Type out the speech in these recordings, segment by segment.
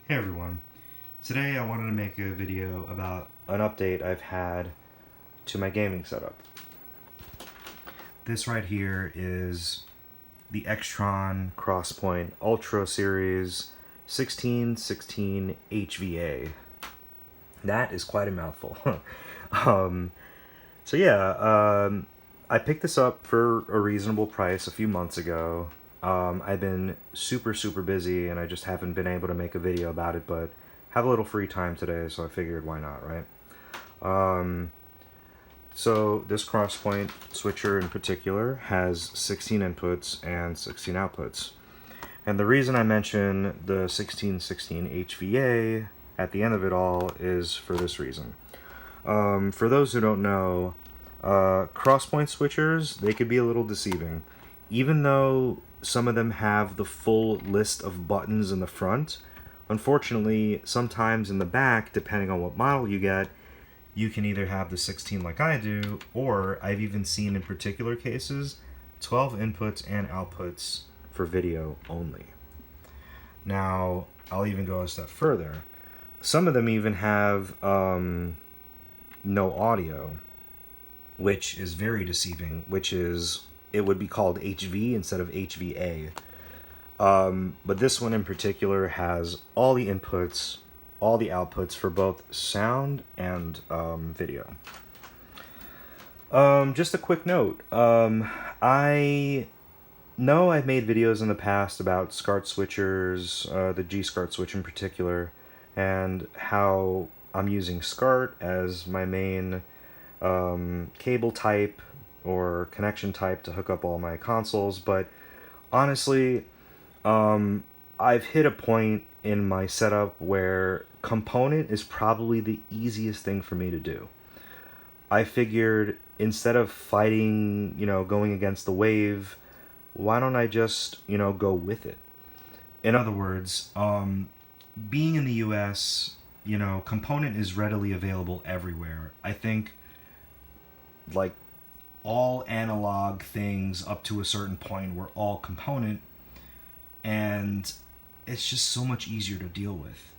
Hey everyone, today I wanted to make a video about an update I've had to my gaming setup. This right here is the Extron Crosspoint Ultra Series 1616 HVA. That is quite a mouthful. So yeah, I picked this up for a reasonable price a few months ago. I've been super busy and I just haven't been able to make a video about it, but have a little free time today, so I figured why not, right? So this Crosspoint switcher in particular has 16 inputs and 16 outputs. And the reason I mention the 1616 HVA at the end of it all is for this reason. For those who don't know, Crosspoint switchers, they could be a little deceiving. Even though some of them have the full list of buttons in the front, unfortunately, sometimes in the back, depending on what model you get, you can either have the 16 like I do, or I've even seen in particular cases, 12 inputs and outputs for video only. Now, I'll even go a step further. Some of them even have no audio, which is very deceiving, which is, it would be called HV instead of HVA. But this one in particular has all the inputs, all the outputs for both sound and video. Just a quick note. I know I've made videos in the past about SCART switchers, the G-SCART switch in particular, and how I'm using SCART as my main cable type or connection type to hook up all my consoles, but honestly, I've hit a point in my setup where component is probably the easiest thing for me to do. I figured instead of fighting, going against the wave, why don't I just, go with it? In other words, being in the US, component is readily available everywhere. I think, like, all analog things up to a certain point were all component, and it's just so much easier to deal with.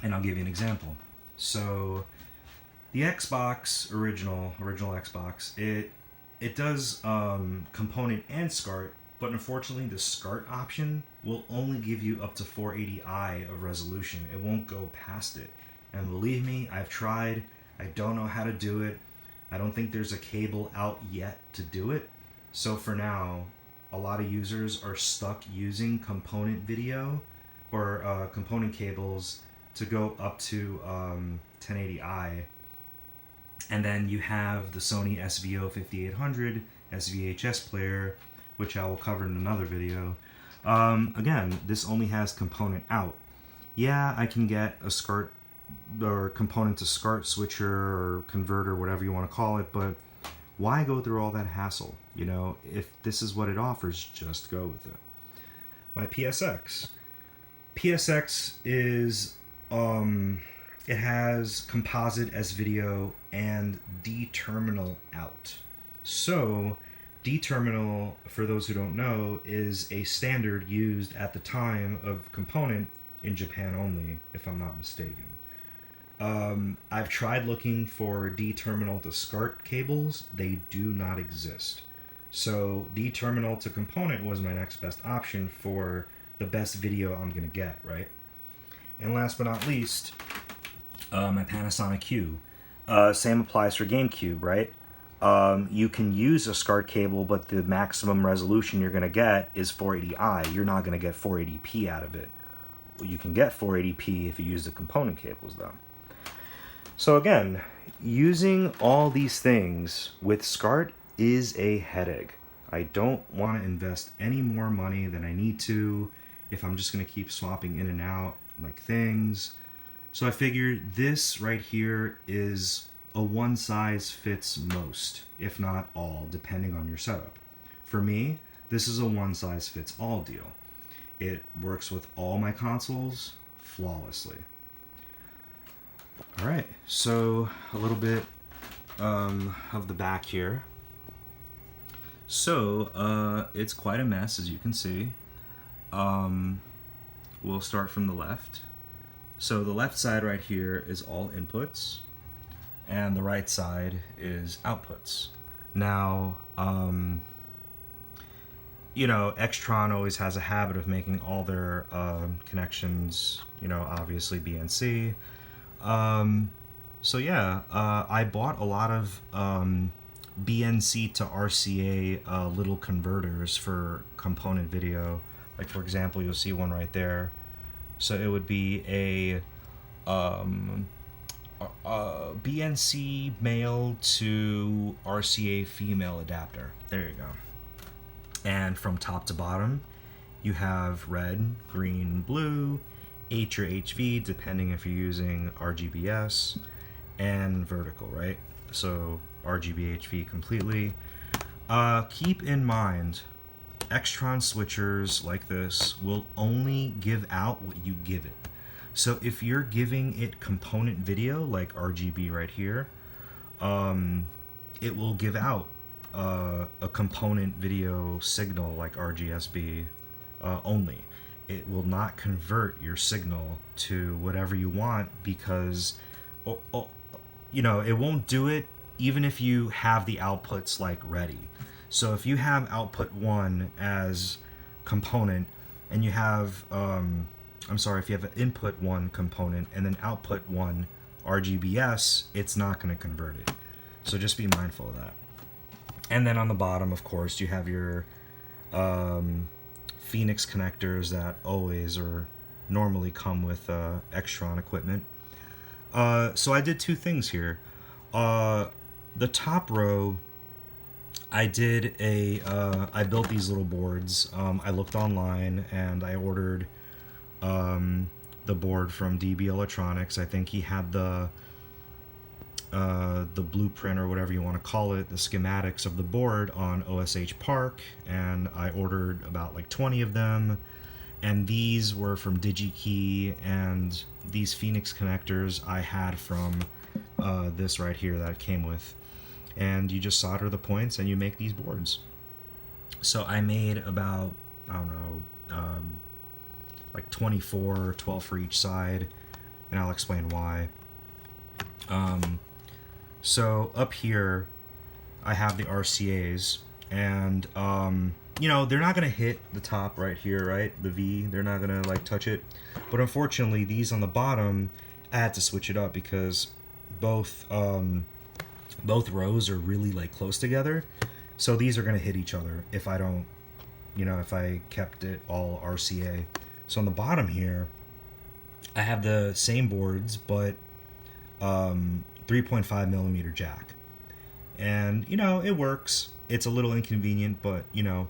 And I'll give you an example. So the Xbox original Xbox, it does component and SCART, but unfortunately the SCART option will only give you up to 480i of resolution. It won't go past it. And believe me, I've tried. I don't know how to do it. I don't think there's a cable out yet to do it. So for now, a lot of users are stuck using component video or component cables to go up to 1080i. And then you have the Sony SVO5800 SVHS player, which I will cover in another video. Again, this only has component out. Yeah, I can get a SCART or component to SCART switcher or converter, whatever you want to call it, but why go through all that hassle? If this is what it offers, just go with it. My PSX. PSX is, it has composite S-video and D-terminal out. So, D-terminal, for those who don't know, is a standard used at the time of component in Japan only, if I'm not mistaken. I've tried looking for D-terminal to SCART cables. They do not exist. So D-terminal to component was my next best option for the best video I'm going to get, right? And last but not least, my Panasonic Q. Same applies for GameCube, right? You can use a SCART cable, but the maximum resolution you're going to get is 480i. You're not going to get 480p out of it. You can get 480p if you use the component cables, though. So again, using all these things with SCART is a headache. I don't want to invest any more money than I need to if I'm just going to keep swapping in and out like things. So I figured this right here is a one size fits most, if not all, depending on your setup. For me, this is a one size fits all deal. It works with all my consoles flawlessly. Alright, so a little bit of the back here. So, it's quite a mess, as you can see. We'll start from the left. So the left side right here is all inputs, and the right side is outputs. Now, you know, Extron always has a habit of making all their connections, you know, obviously BNC. So yeah, I bought a lot of BNC to RCA little converters for component video. Like for example, you'll see one right there. So it would be a BNC male to RCA female adapter. There you go. And from top to bottom, you have red, green, blue, H or HV, depending if you're using RGBS, and vertical, right? So RGB HV completely. Keep in mind, Extron switchers like this will only give out what you give it. So if you're giving it component video, like RGB right here, it will give out a component video signal like RGSB only. It will not convert your signal to whatever you want because, you know, it won't do it even if you have the outputs like ready. So if you have output 1 as component and you have, if you have an input 1 component and then output 1 RGBS, it's not going to convert it. So just be mindful of that. And then on the bottom, of course, you have your Phoenix connectors that always or normally come with Extron equipment. So I did two things here. The top row, I did I built these little boards. I looked online and I ordered the board from DB Electronics. I think he had the blueprint or whatever you want to call it, the schematics of the board on OSH Park, and I ordered about like 20 of them, and these were from DigiKey, and these Phoenix connectors I had from this right here that it came with, and you just solder the points and you make these boards. So I made about, I don't know, like 24, 12 for each side, and I'll explain why. So up here, I have the RCAs, and you know, they're not gonna hit the top right here, right? The V, they're not gonna like touch it. But unfortunately, these on the bottom, I had to switch it up because both rows are really like close together. So these are gonna hit each other if I don't, you know, if I kept it all RCA. So on the bottom here, I have the same boards, but 3.5 millimeter jack, and you know, it works. It's a little inconvenient, but you know,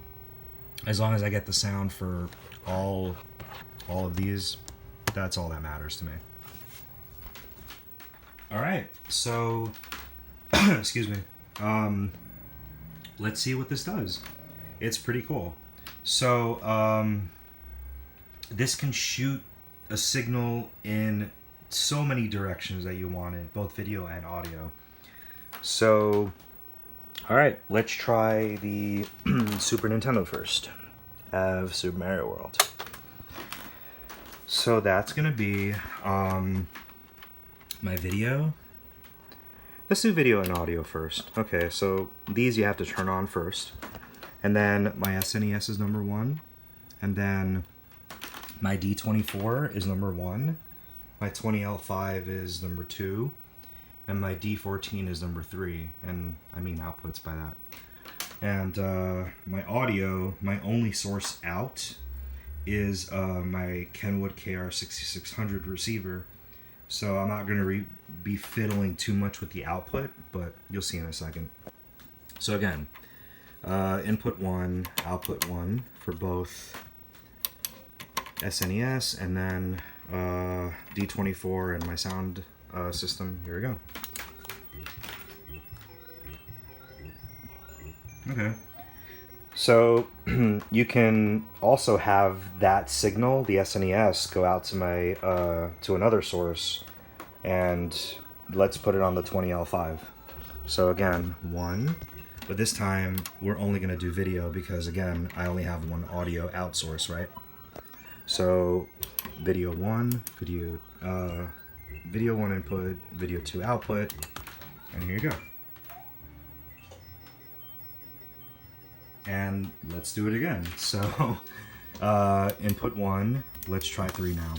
as long as I get the sound for all of these, that's all that matters to me. All right, so excuse me, let's see what this does. It's pretty cool. So this can shoot a signal in so many directions that you wanted, both video and audio. So, all right, let's try the Super Nintendo first. Have Super Mario World. So that's gonna be my video. Let's do video and audio first. Okay, so these you have to turn on first, and then my SNES is number 1, and then my D24 is number 1. My 20L5 is number 2, and my D14 is number 3, and I mean outputs by that. And my audio, my only source out is my Kenwood KR6600 receiver. So I'm not going to be fiddling too much with the output, but you'll see in a second. So again, input 1, output 1 for both SNES, and then D24 and my sound system. Here we go. Okay. So you can also have that signal, the SNES, go out to my to another source, and let's put it on the 20L5. So again, 1, but this time we're only going to do video because again, I only have one audio out source, right? So video 1, video 1 input, video 2 output, and here you go. And let's do it again. So input 1, let's try 3 now.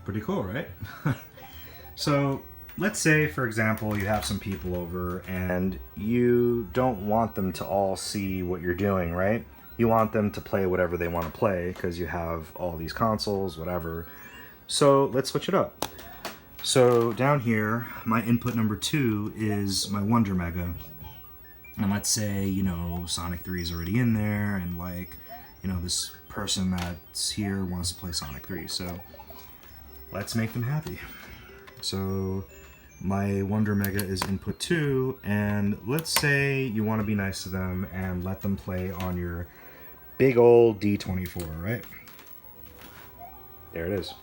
Pretty cool, right? So let's say, for example, you have some people over and you don't want them to all see what you're doing, right? You want them to play whatever they want to play because you have all these consoles, whatever. So let's switch it up. So down here, my input number 2 is my Wonder Mega. And let's say, you know, Sonic 3 is already in there, and like, you know, this person that's here wants to play Sonic 3. So let's make them happy. So my Wonder Mega is input 2, and let's say you want to be nice to them and let them play on your big old D24, right? There it is.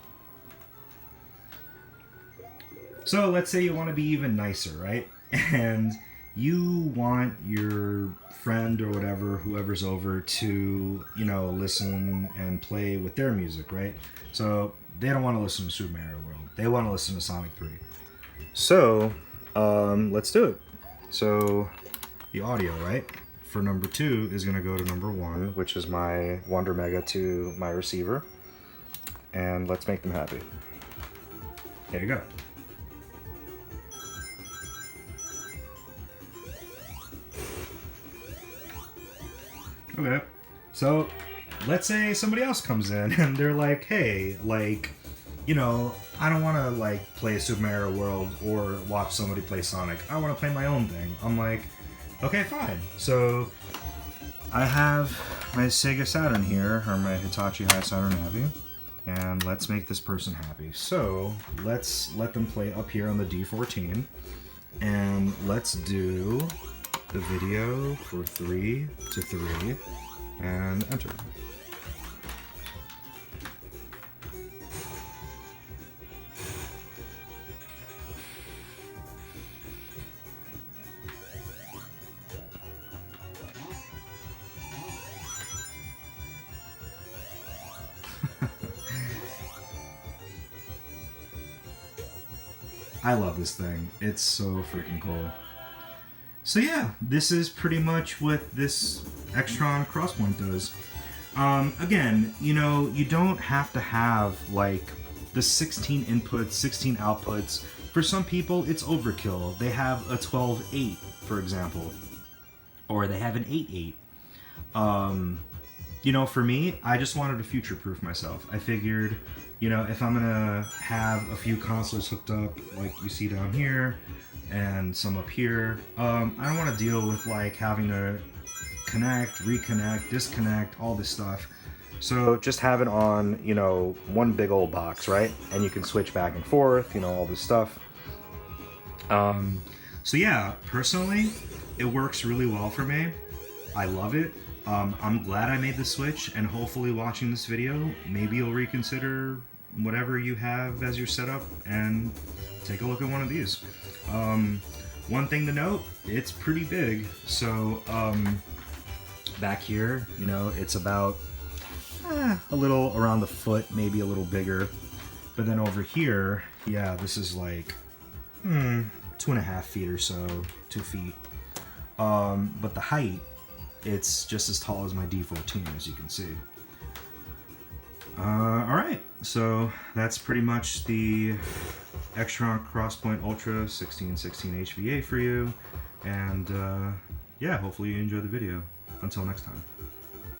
So let's say you want to be even nicer, right? And you want your friend or whatever, whoever's over, to, you know, listen and play with their music, right? So they don't want to listen to Super Mario World. They want to listen to Sonic 3. So let's do it. So the audio, right, for number 2 is going to go to number 1, which is my Wonder Mega to my receiver. And let's make them happy. There you go. Okay, so let's say somebody else comes in and they're like, hey, like, you know, I don't want to like play Super Mario World or watch somebody play Sonic. I want to play my own thing. I'm like, okay, fine. So I have my Sega Saturn here, or my Hitachi High Saturn Navi, and let's make this person happy. So let's let them play up here on the D14, and let's do the video for 3 to 3 and enter. I love this thing. It's so freaking cool. So yeah, this is pretty much what this Extron Crosspoint does. Again, you know, you don't have to have like the 16 inputs, 16 outputs. For some people, it's overkill. They have a 12/8, for example, or they have an 8/8. You know, for me, I just wanted to future-proof myself. I figured, you know, if I'm gonna have a few consoles hooked up, like you see down here, and some up here, I don't want to deal with like having to connect, reconnect, disconnect, all this stuff. So just have it on, you know, one big old box, right? And you can switch back and forth, you know, all this stuff. So yeah, personally, it works really well for me. I love it. I'm glad I made the switch, and hopefully watching this video, maybe you'll reconsider whatever you have as your setup and take a look at one of these. One thing to note, it's pretty big. So back here, you know, it's about a little around the foot, maybe a little bigger. But then over here, yeah, this is like 2.5 feet or so, 2 feet. But the height, it's just as tall as my D14, as you can see. Alright, so that's pretty much the Extron Crosspoint Ultra 1616 HVA for you. And yeah, hopefully you enjoyed the video. Until next time.